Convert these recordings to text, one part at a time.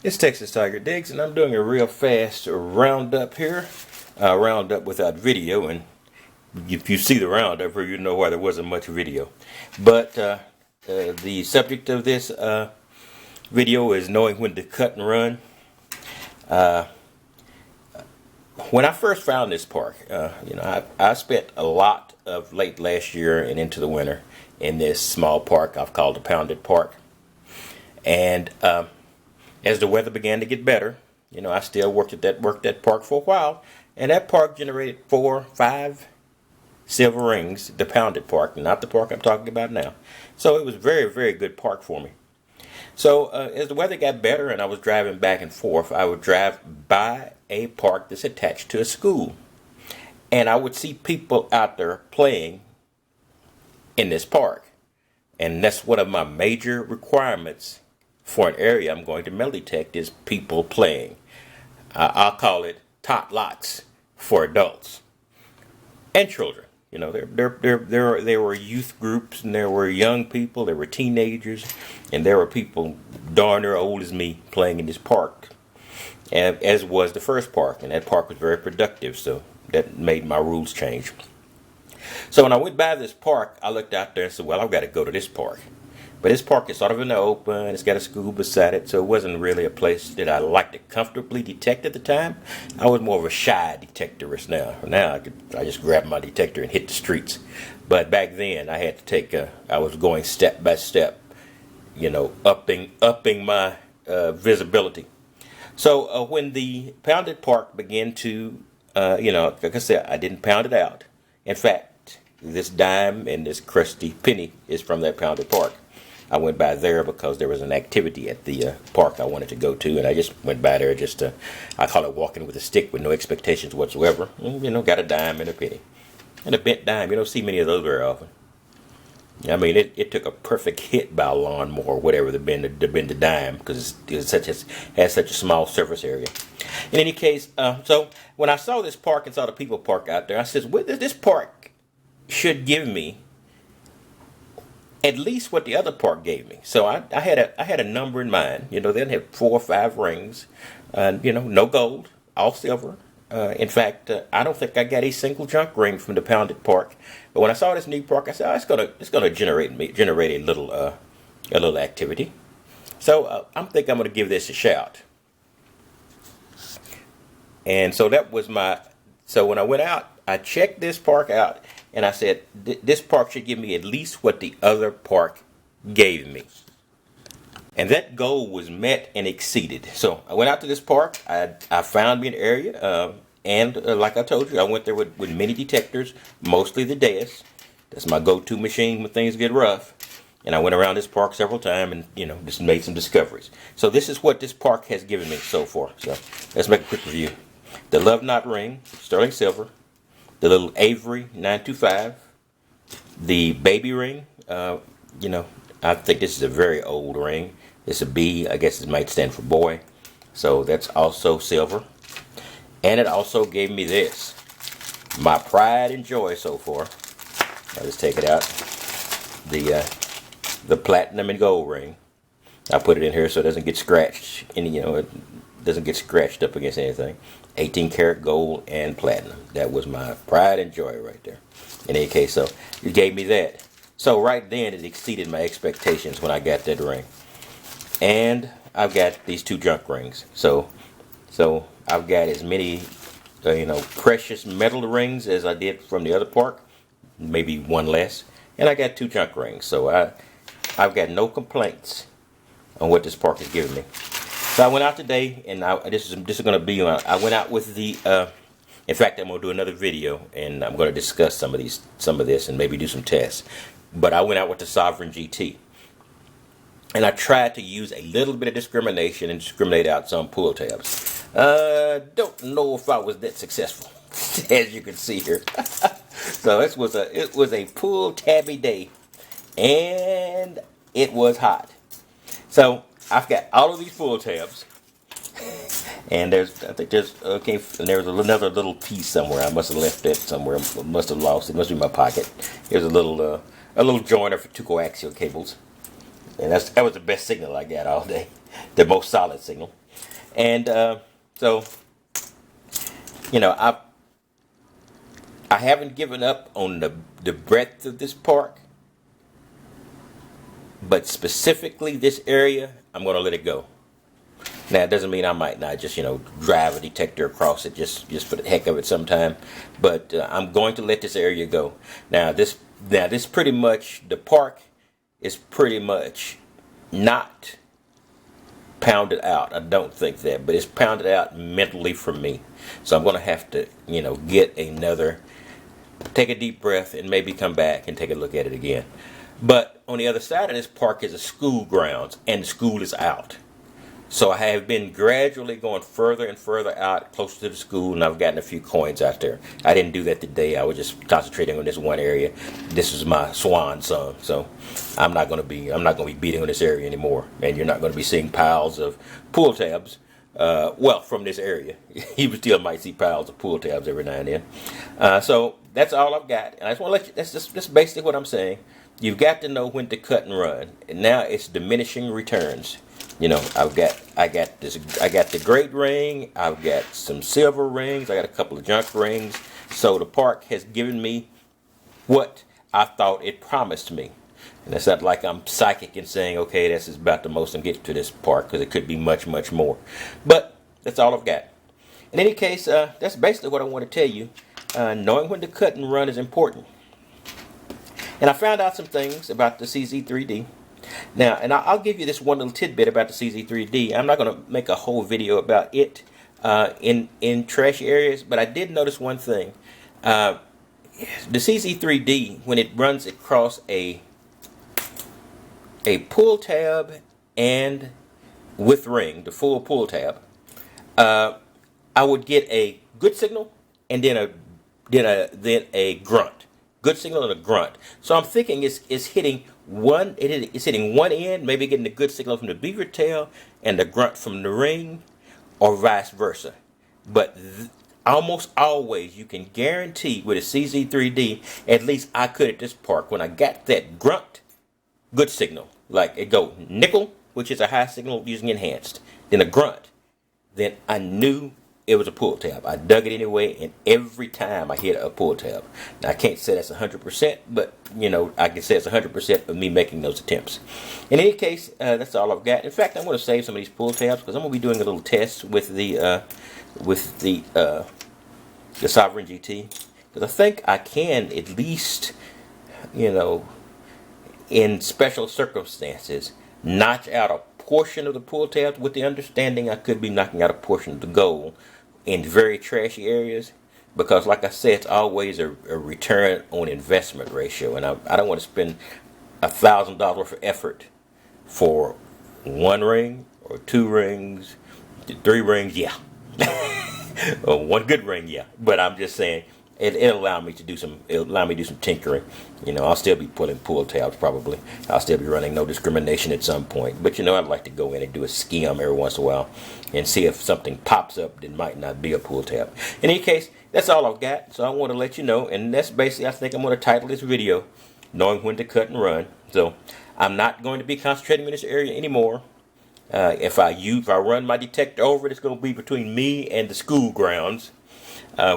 It's Texas Tiger Diggs, and I'm doing a real fast roundup here. Roundup without video, and if you see the roundup here, you know why there wasn't much video. But the subject of this video is knowing when to cut and run. When I first found this park, I spent a lot of late last year and into the winter in this small park I've called the Pounded Park. And as the weather began to get better, I still worked that park for a while, and that park generated 4 or 5 silver rings. The Pounded Park, not the park I'm talking about now. So it was a very, very good park for me. So as the weather got better and I was driving back and forth, I would drive by a park that's attached to a school, and I would see people out there playing in this park. And that's one of my major requirements for an area I'm going to metal detect is people playing. I'll call it tot lots for adults and children. There were youth groups, and there were young people, there were teenagers, and there were people darn near old as me playing in this park, and as was the first park, and that park was very productive, so that made my rules change. So when I went by this park, I looked out there and said, well, I've got to go to this park. But this park is sort of in the open. It's got a school beside it, so it wasn't really a place that I liked to comfortably detect at the time. I was more of a shy detectorist now. Now I just grab my detector and hit the streets. But back then, I had to take I was going step by step, upping my visibility. So when the Pounded Park began to, like I said, I didn't pound it out. In fact, this dime and this crusty penny is from that Pounded Park. I went by there because there was an activity at the park I wanted to go to, and I just went by there just to, I call it walking with a stick with no expectations whatsoever. And, got a dime and a penny. And a bent dime, you don't see many of those very often. I mean, it took a perfect hit by a lawnmower, whatever to bend the dime, because it has such a small surface area. In any case, so when I saw this park and saw the people park out there, I said, well, this park should give me at least what the other park gave me. So I had a number in mind. They had 4 or 5 rings, no gold, all silver. In fact, I don't think I got a single junk ring from the Pounded Park. But when I saw this new park, I said, oh, it's gonna generate a little activity. So I'm thinking I'm gonna give this a shout. And so that was so when I went out, I checked this park out, and I said, this park should give me at least what the other park gave me. And that goal was met and exceeded. So I went out to this park. I found me an area, and like I told you, I went there with mini detectors, mostly the DES. That's my go-to machine when things get rough. And I went around this park several times and, just made some discoveries. So this is what this park has given me so far. So let's make a quick review. The Love Knot ring, sterling silver. The little Avery 925. The baby ring, I think this is a very old ring. It's a B, I guess it might stand for boy. So that's also silver. And it also gave me this. My pride and joy so far. I'll just take it out. The platinum and gold ring. I put it in here so it doesn't get scratched. And it doesn't get scratched up against anything. 18 karat gold and platinum. That was my pride and joy right there. In any case, so it gave me that. So right then it exceeded my expectations when I got that ring. And I've got these 2 junk rings. So I've got as many, precious metal rings as I did from the other park. Maybe 1 less. And I got 2 junk rings. So I've got no complaints on what this park has given me. So I went out today, and this is going to be I went out with the. In fact, I'm going to do another video, and I'm going to discuss some of this, and maybe do some tests. But I went out with the Sovereign GT, and I tried to use a little bit of discrimination and discriminate out some pull tabs. Don't know if I was that successful, as you can see here. So it was a pull tabby day, and it was hot. So I've got all of these pull tabs, and there was another little piece somewhere. I must have left that somewhere. Must have lost it. Must be in my pocket. There's a little joiner for 2 coaxial cables, and that was the best signal I got all day, the most solid signal. And so, you know, I haven't given up on the breadth of this park, but specifically this area, I'm going to let it go. Now, it doesn't mean I might not just, drive a detector across it just for the heck of it sometime. But I'm going to let this area go. Now, this pretty much, the park is pretty much not pounded out. I don't think that, but it's pounded out mentally for me. So I'm going to have to, take a deep breath and maybe come back and take a look at it again. But on the other side of this park is a school grounds, and the school is out. So I have been gradually going further and further out, closer to the school, and I've gotten a few coins out there. I didn't do that today. I was just concentrating on this one area. This is my swan song, so I'm not going to be beating on this area anymore. And you're not going to be seeing piles of pull tabs. From this area, you still might see piles of pull tabs every now and then. So that's all I've got, and I just want to let you. That's basically what I'm saying. You've got to know when to cut and run, and now it's diminishing returns. I got the great ring, I've got some silver rings, I got a couple of junk rings. So the park has given me what I thought it promised me. And it's not like I'm psychic and saying, okay, this is about the most I'm getting to this park, because it could be much, much more. But that's all I've got. In any case, that's basically what I want to tell you. Knowing when to cut and run is important. And I found out some things about the CZ3D. Now, and I'll give you this one little tidbit about the CZ3D. I'm not going to make a whole video about it in trashy areas, but I did notice one thing. The CZ3D, when it runs across a pull tab and with ring, the full pull tab, I would get a good signal and then a grunt. Good signal and a grunt. So I'm thinking it's hitting it's hitting one end, maybe getting a good signal from the beaver tail and the grunt from the ring, or vice versa. But almost always you can guarantee with a CZ3D, at least I could at this park, when I got that grunt, good signal, like it go nickel, which is a high signal using enhanced, then a grunt, then I knew it was a pull tab. I dug it anyway, and every time I hit a pull tab. Now, I can't say that's 100%, but, I can say it's 100% of me making those attempts. In any case, that's all I've got. In fact, I'm going to save some of these pull tabs, because I'm going to be doing a little test with the Sovereign GT. Because I think I can at least, in special circumstances, notch out a portion of the pull tabs, with the understanding I could be knocking out a portion of the gold in very trashy areas, because like I said, it's always a return on investment ratio, and I don't want to spend $1,000 worth of effort for one ring or two rings, three rings, yeah, or one good ring, yeah. But I'm just saying it'll allow me to do some tinkering. I'll still be pulling pull tabs probably. I'll still be running no discrimination at some point. But I'd like to go in and do a skim every once in a while and see if something pops up that might not be a pull tab. In any case, that's all I've got. So I want to let you know, and that's basically, I think I'm going to title this video, Knowing When to Cut and Run. So I'm not going to be concentrating in this area anymore. If I run my detector over it, it's going to be between me and the school grounds.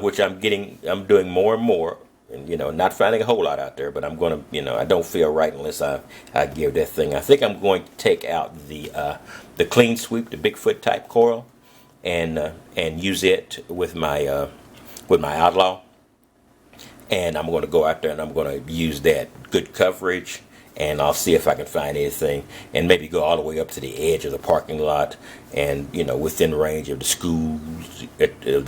Which I'm doing more and more, and not finding a whole lot out there. But I'm going to, I don't feel right unless I give that thing. I think I'm going to take out the clean sweep, the Bigfoot type coil, and use it with my outlaw. And I'm going to go out there and I'm going to use that good coverage, and I'll see if I can find anything, and maybe go all the way up to the edge of the parking lot, and within range of the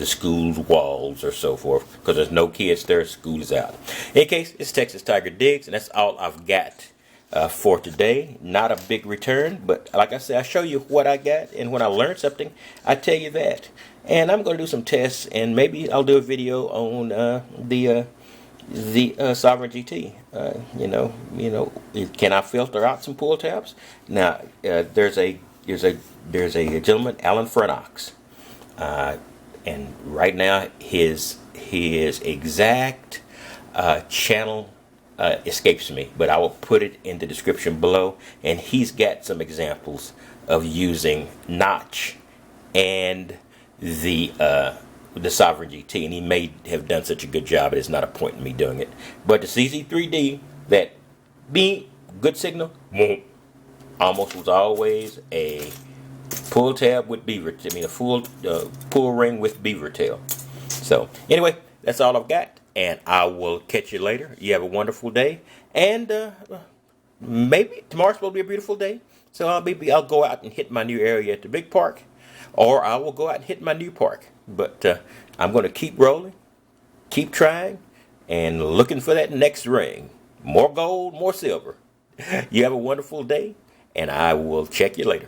school's walls or so forth, because there's no kids there. School is out. In any case, it's Texas Tiger Digs, and that's all I've got for today. Not a big return, but like I said, I show you what I got, and when I learn something, I tell you that. And I'm going to do some tests, and maybe I'll do a video on the Sovereign GT. Can I filter out some pull tabs? Now, there's a gentleman, Alan Frennox, and right now his exact channel escapes me, but I will put it in the description below, and he's got some examples of using notch and the Sovereign GT, and he may have done such a good job. It's not a point in me doing it. But the CZ3D, that beep, good signal, almost was always a pull tab with beaver. I mean, a full pull ring with beaver tail. So anyway, that's all I've got, and I will catch you later. You have a wonderful day, and maybe tomorrow's supposed to be a beautiful day. So I'll go out and hit my new area at the big park, or I will go out and hit my new park. But I'm going to keep rolling, keep trying, and looking for that next ring. More gold, more silver. You have a wonderful day, and I will check you later.